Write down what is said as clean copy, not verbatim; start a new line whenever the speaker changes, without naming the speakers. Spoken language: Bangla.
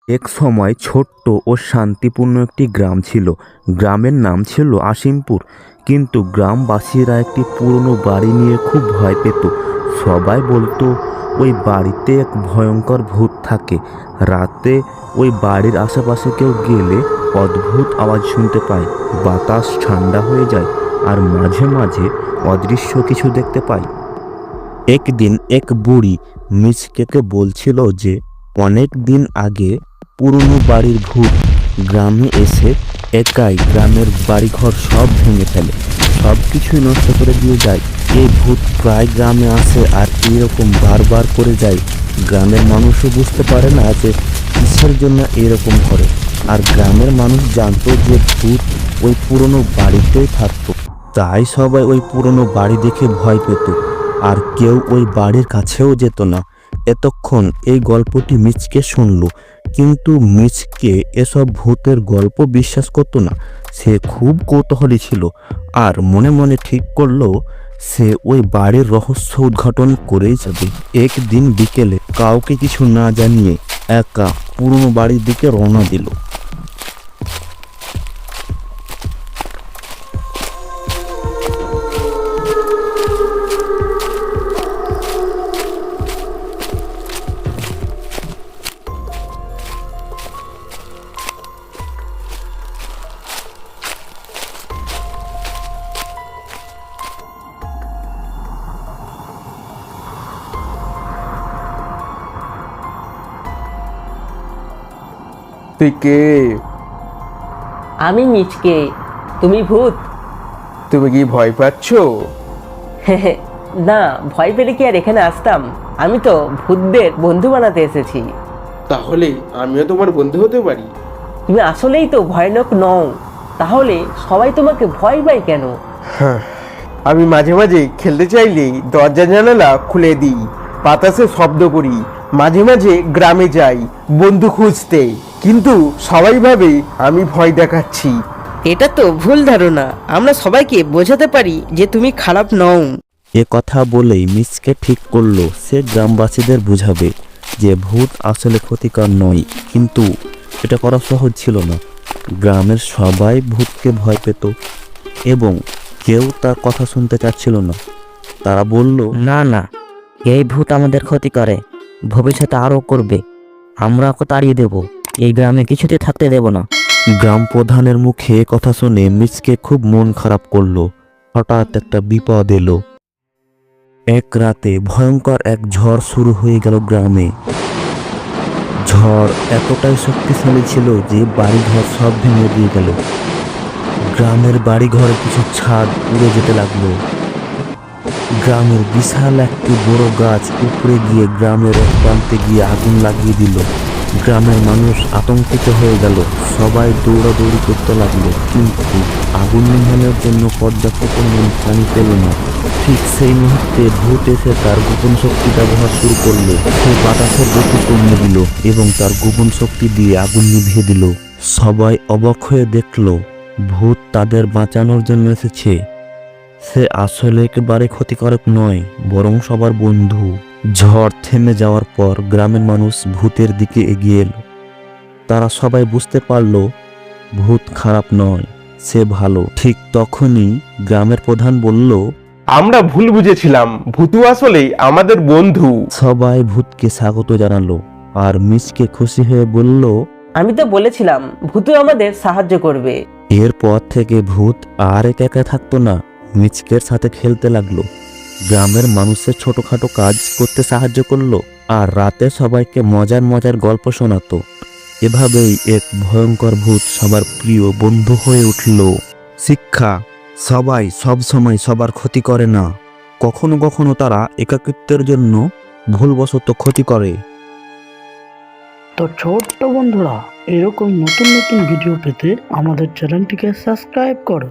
এক সময় ছোট্ট ও শান্তিপূর্ণ একটি গ্রাম ছিল। গ্রামের নাম ছিল আসিমপুর। কিন্তু গ্রামবাসীরা একটি পুরনো বাড়ি নিয়ে খুব ভয় পেত। সবাই বলতো ওই বাড়িতে এক ভয়ঙ্কর ভূত থাকে। রাতে ওই বাড়ির আশেপাশে কেউ গেলে অদ্ভুত আওয়াজ শুনতে পায়, বাতাস ঠান্ডা হয়ে যায়, আর মাঝে মাঝে অদৃশ্য কিছু দেখতে পায়। একদিন এক বুড়ি মিচকেকে বলছিল যে অনেক দিন আগে পুরনো বাড়ির ভূত গ্রামে এসে একাই গ্রামের বাড়িঘর সব ভেঙে ফেলে, সব কিছুই নষ্ট করে দিয়ে যায়। এই ভূত প্রায় গ্রামে আসে আর এরকম বারবার করে যায়। গ্রামের মানুষও বুঝতে পারে না যে কিসের জন্য এরকম করে। আর গ্রামের মানুষ জানতো যে ভূত ওই পুরনো বাড়িতেই থাকতো, তাই সবাই ওই পুরনো বাড়ি দেখে ভয় পেত আর কেউ ওই বাড়ির কাছেও যেত না। এতক্ষণ এই গল্পটি মিচকে শুনল, কিন্তু মিচকে এসব ভূতের গল্প বিশ্বাস করতো না। সে খুব কৌতূহলী ছিল আর মনে মনে ঠিক করলো সে ওই বাড়ির রহস্য উদ্ঘাটন করেই যাবে। একদিন বিকেলে কাউকে কিছু না জানিয়ে একা পুরনো বাড়ির দিকে রওনা দিল।
তুই কে?
আমি মিচকে। তুমি ভূত?
তুমি কি ভয় পাচ্ছ?
না, ভয় পেলে কি আর এখানে আসতাম? আমি তো ভূতদের বন্ধু বানাতে এসেছি।
তাহলে আমিও তোমার বন্ধু হতে পারি?
তুমি আসলেই তো ভয়ানক নও। তাহলে সবাই তোমাকে ভয় পায় কেন?
হ্যাঁ, আমি মাঝে মাঝে খেলতে চাইলেই দরজা জানালা খুলে দিই, বাতাসে শব্দ করি, মাঝে মাঝে গ্রামে যাই বন্ধু খুঁজতে, কিন্তু সবাই ভাবে আমি ভয় দেখাচ্ছি।
এটা তো ভুল ধারণা। আমরা সবাইকে বোঝাতে পারি যে তুমি খারাপ নও।
এ কথা বলেই মিচকে ঠিক করলো সে গ্রামবাসীদের বুঝাবে যে ভূত আসলে ক্ষতিকর নয়। কিন্তু এটা করা সহজ ছিল না। গ্রামের সবাই ভূতকে ভয় পেত এবং কেউ তার কথা শুনতে চাচ্ছিল না। তারা বলল,
না না, এই ভূত আমাদের ক্ষতি করে, ভবিষ্যতে আরও করবে। আমরা ওকে তাড়িয়ে দেব, এই গ্রামে কিছুতে থাকতে দেব না।
গ্রাম প্রধানের মুখে এ কথা শুনে মিচকে খুব মন খারাপ করলো। হঠাৎ একটা বিপদ এলো। এক রাতে ভয়ঙ্কর এক ঝড় শুরু হয়ে গেল গ্রামে। ঝড় এতটাই শক্তিশালী ছিল যে বাড়িঘর সব ভেঙে দিয়ে গেল। গ্রামের বাড়িঘরে কিছু ছাদ উড়ে যেতে লাগলো। গ্রামের বিশাল একটি বড় গাছ উপড়ে গিয়ে গ্রামের এক প্রান্তে গিয়ে আগুন লাগিয়ে দিল। গ্রামের মানুষ আতঙ্কিত হয়ে গেল, সবাই দৌড়াদৌড়ি করতে লাগলো, কিন্তু আগুন নিভানোর জন্য পর্যাপ্ত পরিমাণ পানি পেল না। ঠিক সেই মুহূর্তে ভূত এসে তার গোপন শক্তি ব্যবহার শুরু করলো। সে বাতাসের গতি কমিয়ে দিল এবং তার গোপন শক্তি দিয়ে আগুন নিভিয়ে দিল। সবাই অবাক হয়ে দেখলো ভূত তাদের বাঁচানোর জন্য এসেছে। সে আসলে একেবারে ক্ষতিকারক নয়, বরং সবার বন্ধু। ঝড় থেমে যাওয়ার পর গ্রামের মানুষ ভূতের দিকে এগিয়ে এলো। তারা সবাই বুঝতে পারলো ভূত খারাপ নয়, সে ভালো। ঠিক তখনই গ্রামের প্রধান বলল,
আমরা ভুল বুঝেছিলাম, ভূতু আসলে আমাদের বন্ধু।
সবাই ভূতকে স্বাগত জানালো আর মিচকে খুশি হয়ে বলল,
আমি তো বলেছিলাম ভূত আমাদের সাহায্য করবে।
এরপর থেকে ভূত আর একা একা থাকতো না, মিচকের সাথে খেলতে লাগলো, গ্রামের মানুষের ছোটখাটো কাজ করতে সাহায্য করলো আর রাতে সবাইকে মজার মজার গল্প শোনাতো। এভাবেই এক ভয়ঙ্কর ভূত সবার প্রিয় বন্ধু হয়ে উঠল। শিক্ষা: সবাই সব সময় সবার ক্ষতি করে না, কখনো কখনো তারা একাকিত্বের জন্য ভুলবশত ক্ষতি করে।
তো ছোট্ট বন্ধুরা, এরকম নতুন নতুন ভিডিও পেতে আমাদের চ্যানেলটিকে সাবস্ক্রাইব করো।